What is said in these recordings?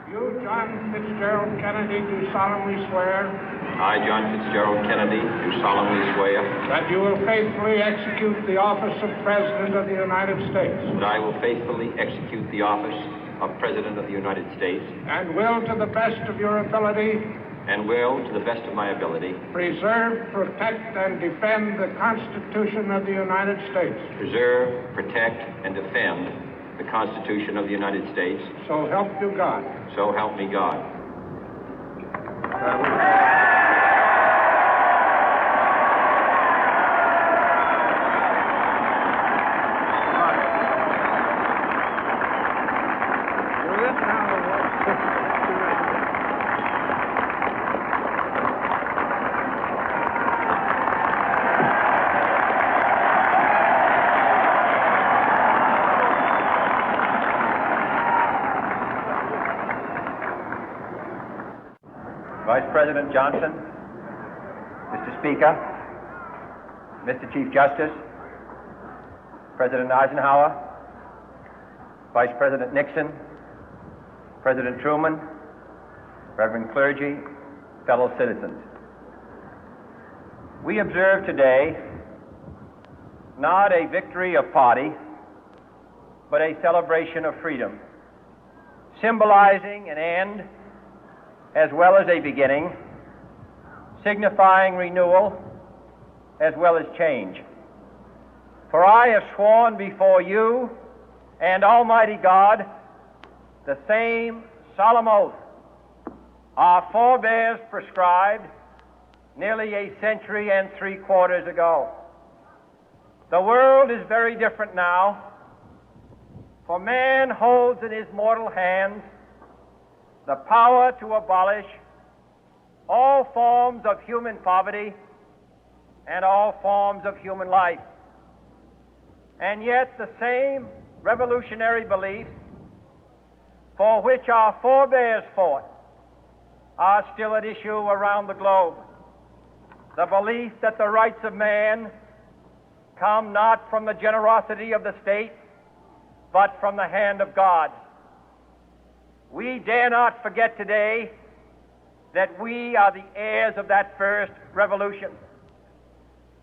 You, John Fitzgerald Kennedy, do solemnly swear I, John Fitzgerald Kennedy, do solemnly swear that you will faithfully execute the office of President of the United States that I will faithfully execute the office of President of the United States and will, to the best of your ability, and will, to the best of my ability, preserve, protect, and defend the Constitution of the United States. preserve, protect, and defend the Constitution of the United States. So help you God. So help me God. Vice President Johnson, Mr. Speaker, Mr. Chief Justice, President Eisenhower, Vice President Nixon, President Truman, Reverend clergy, fellow citizens. We observe today not a victory of party, but a celebration of freedom, symbolizing an end as well as a beginning, signifying renewal as well as change. For I have sworn before you and Almighty God the same solemn oath our forebears prescribed nearly a century and 3/4 ago. The world is very different now, for man holds in his mortal hands the power to abolish all forms of human poverty and all forms of human life. And yet the same revolutionary beliefs for which our forebears fought are still at issue around the globe. The belief that the rights of man come not from the generosity of the state, but from the hand of God. We dare not forget today that we are the heirs of that first revolution.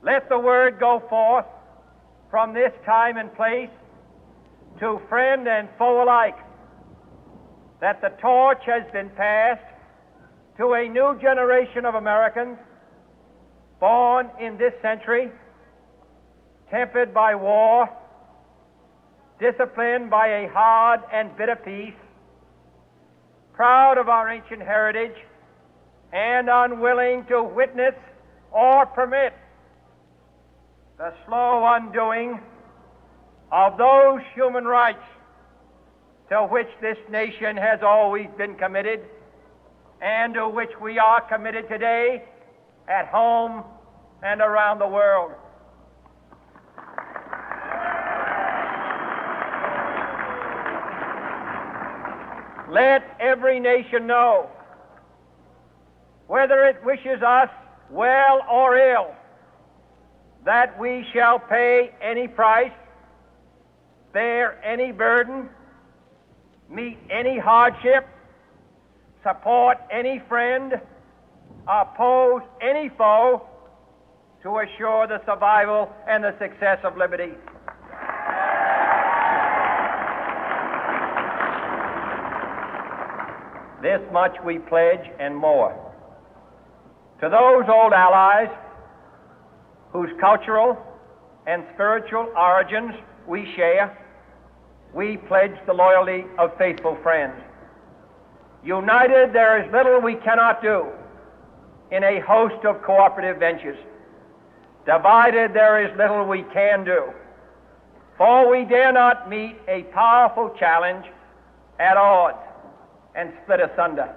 Let the word go forth from this time and place to friend and foe alike that the torch has been passed to a new generation of Americans born in this century, tempered by war, disciplined by a hard and bitter peace, proud of our ancient heritage, and unwilling to witness or permit the slow undoing of those human rights to which this nation has always been committed and to which we are committed today at home and around the world. Let every nation know, whether it wishes us well or ill, that we shall pay any price, bear any burden, meet any hardship, support any friend, oppose any foe to assure the survival and the success of liberty. This much we pledge and more. To those old allies whose cultural and spiritual origins we share, we pledge the loyalty of faithful friends. United, there is little we cannot do in a host of cooperative ventures. Divided, there is little we can do, for we dare not meet a powerful challenge at odds and split asunder.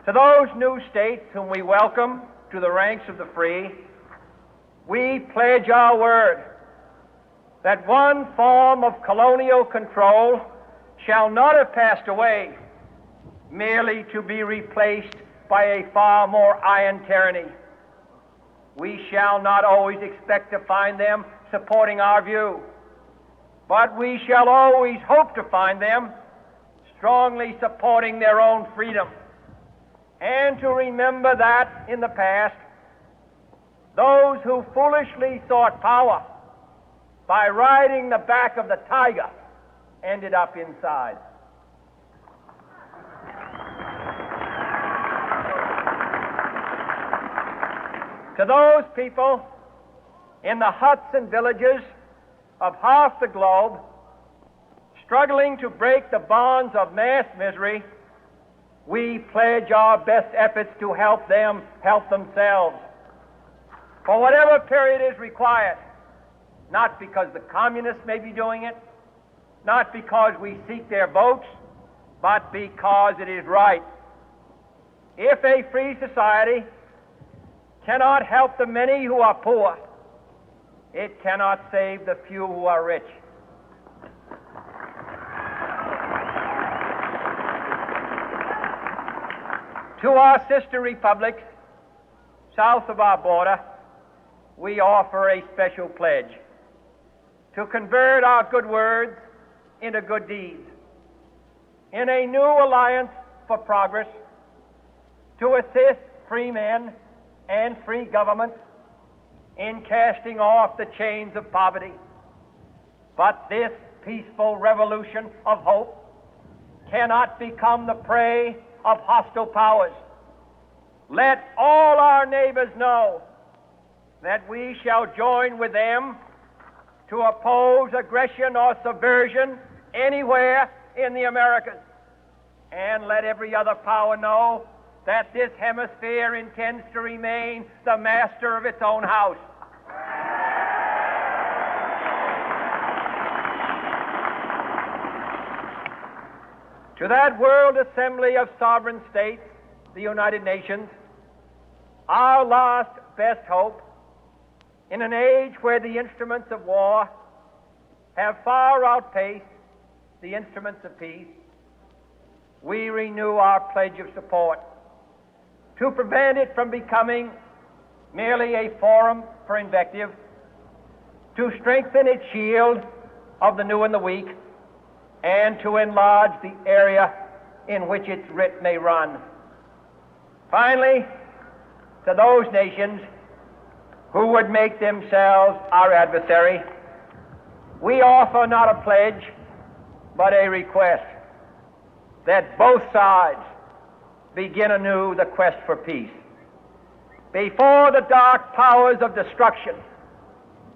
To those new states whom we welcome to the ranks of the free, we pledge our word that one form of colonial control shall not have passed away, merely to be replaced by a far more iron tyranny. We shall not always expect to find them supporting our view, but we shall always hope to find them strongly supporting their own freedom, and to remember that in the past, those who foolishly sought power by riding the back of the tiger ended up inside. To those people in the huts and villages of half the globe struggling to break the bonds of mass misery, we pledge our best efforts to help them help themselves for whatever period is required, not because the communists may be doing it, not because we seek their votes, but because it is right. If a free society cannot help the many who are poor, it cannot save the few who are rich. To our sister republics south of our border, we offer a special pledge to convert our good words into good deeds, in a new alliance for progress, to assist free men and free governments in casting off the chains of poverty. But this peaceful revolution of hope cannot become the prey of hostile powers. Let all our neighbors know that we shall join with them to oppose aggression or subversion anywhere in the Americas. And let every other power know that this hemisphere intends to remain the master of its own house. To that World Assembly of Sovereign States, the United Nations, our last best hope, in an age where the instruments of war have far outpaced the instruments of peace, we renew our pledge of support to prevent it from becoming merely a forum for invective, to strengthen its shield of the new and the weak, and to enlarge the area in which its writ may run. Finally, to those nations who would make themselves our adversary, we offer not a pledge, but a request that both sides begin anew the quest for peace. Before the dark powers of destruction,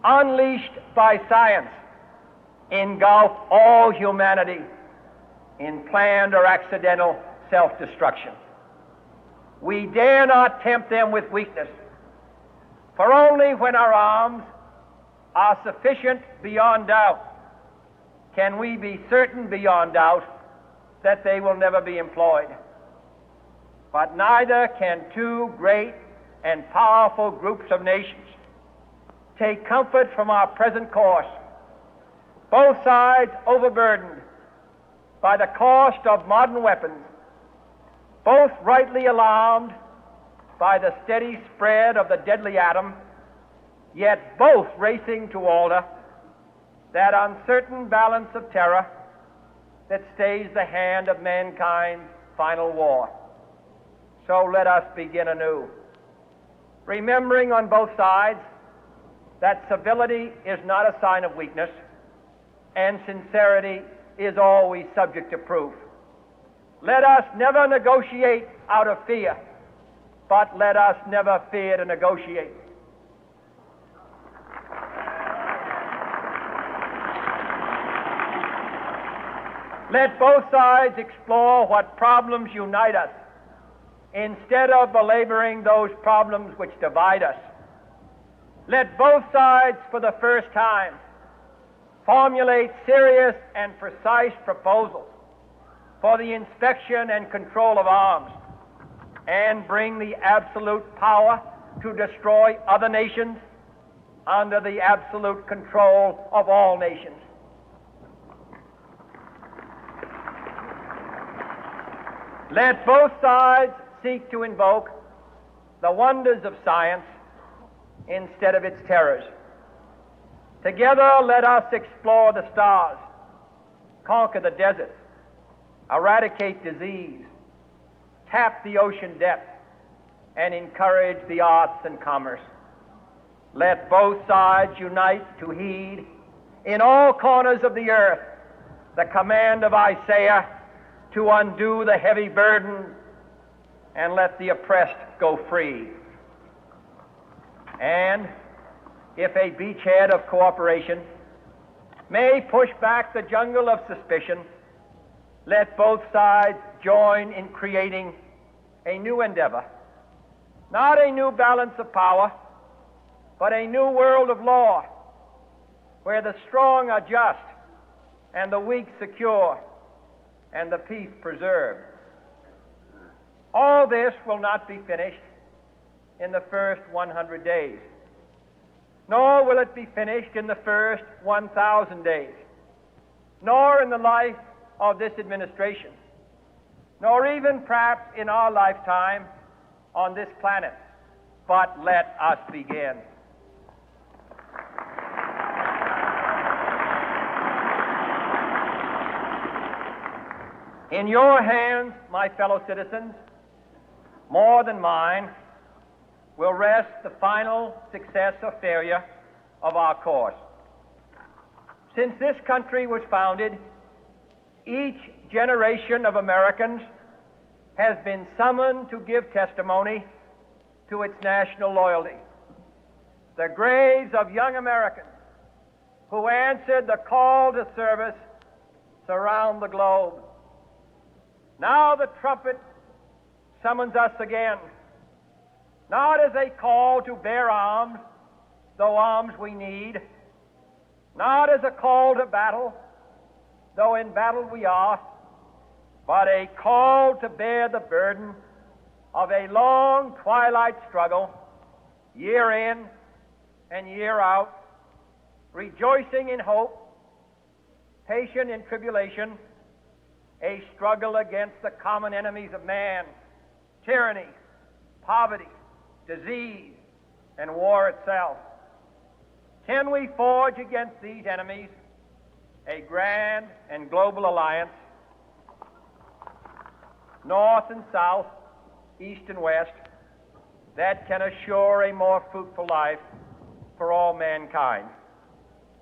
unleashed by science, engulf all humanity in planned or accidental self-destruction, we dare not tempt them with weakness, for only when our arms are sufficient beyond doubt can we be certain beyond doubt that they will never be employed. But neither can two great and powerful groups of nations take comfort from our present course, both sides overburdened by the cost of modern weapons, both rightly alarmed by the steady spread of the deadly atom, yet both racing to alter that uncertain balance of terror that stays the hand of mankind's final war. So let us begin anew, remembering on both sides that civility is not a sign of weakness, and sincerity is always subject to proof. Let us never negotiate out of fear, but let us never fear to negotiate. Let both sides explore what problems unite us, instead of belaboring those problems which divide us. Let both sides, for the first time, formulate serious and precise proposals for the inspection and control of arms, and bring the absolute power to destroy other nations under the absolute control of all nations. Let both sides seek to invoke the wonders of science instead of its terrors. Together, let us explore the stars, conquer the deserts, eradicate disease, tap the ocean depth, and encourage the arts and commerce. Let both sides unite to heed in all corners of the earth the command of Isaiah to undo the heavy burden and let the oppressed go free. And if a beachhead of cooperation may push back the jungle of suspicion, let both sides join in creating a new endeavor, not a new balance of power, but a new world of law, where the strong are just and the weak secure and the peace preserved. All this will not be finished in the first 100 days, nor will it be finished in the first 1,000 days, nor in the life of this administration, nor even perhaps in our lifetime on this planet. But let us begin. In your hands, my fellow citizens, more than mine, will rest the final success or failure of our course. Since this country was founded, each generation of Americans has been summoned to give testimony to its national loyalty. The graves of young Americans who answered the call to service surround the globe. Now the trumpet summons us again, not as a call to bear arms, though arms we need, not as a call to battle, though in battle we are, but a call to bear the burden of a long twilight struggle, year in and year out, rejoicing in hope, patient in tribulation, a struggle against the common enemies of man, tyranny, poverty, disease, and war itself. Can we forge against these enemies a grand and global alliance, north and south, east and west, that can assure a more fruitful life for all mankind?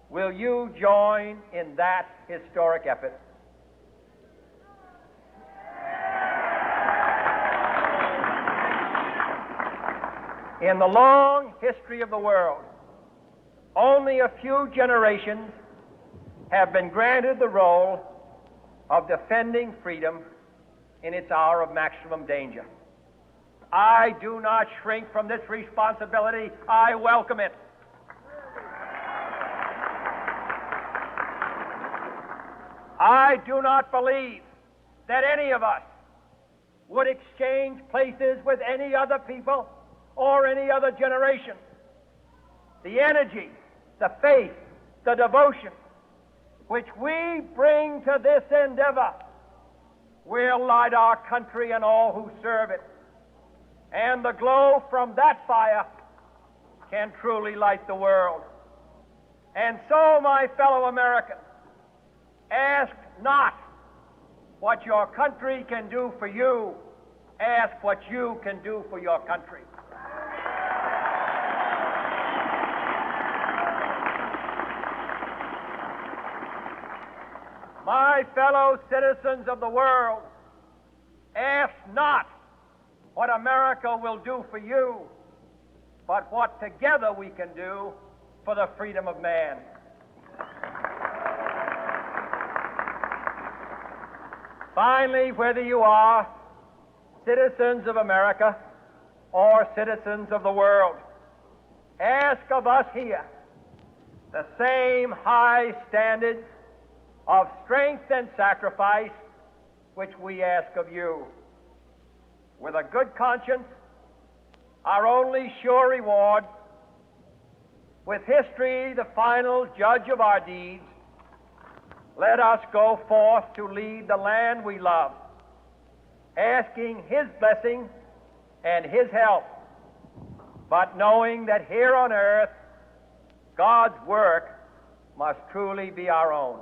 Will you join in that historic effort? In the long history of the world, only a few generations have been granted the role of defending freedom in its hour of maximum danger. I do not shrink from this responsibility. I welcome it. I do not believe that any of us would exchange places with any other people or any other generation. The energy, the faith, the devotion which we bring to this endeavor will light our country and all who serve it. And the glow from that fire can truly light the world. And so, my fellow Americans, ask not what your country can do for you, ask what you can do for your country. My fellow citizens of the world, ask not what America will do for you, but what together we can do for the freedom of man. Finally, whether you are citizens of America or citizens of the world, ask of us here the same high standards of strength and sacrifice which we ask of you. With a good conscience, our only sure reward, with history the final judge of our deeds, let us go forth to lead the land we love, asking His blessing and His help, but knowing that here on earth God's work must truly be our own.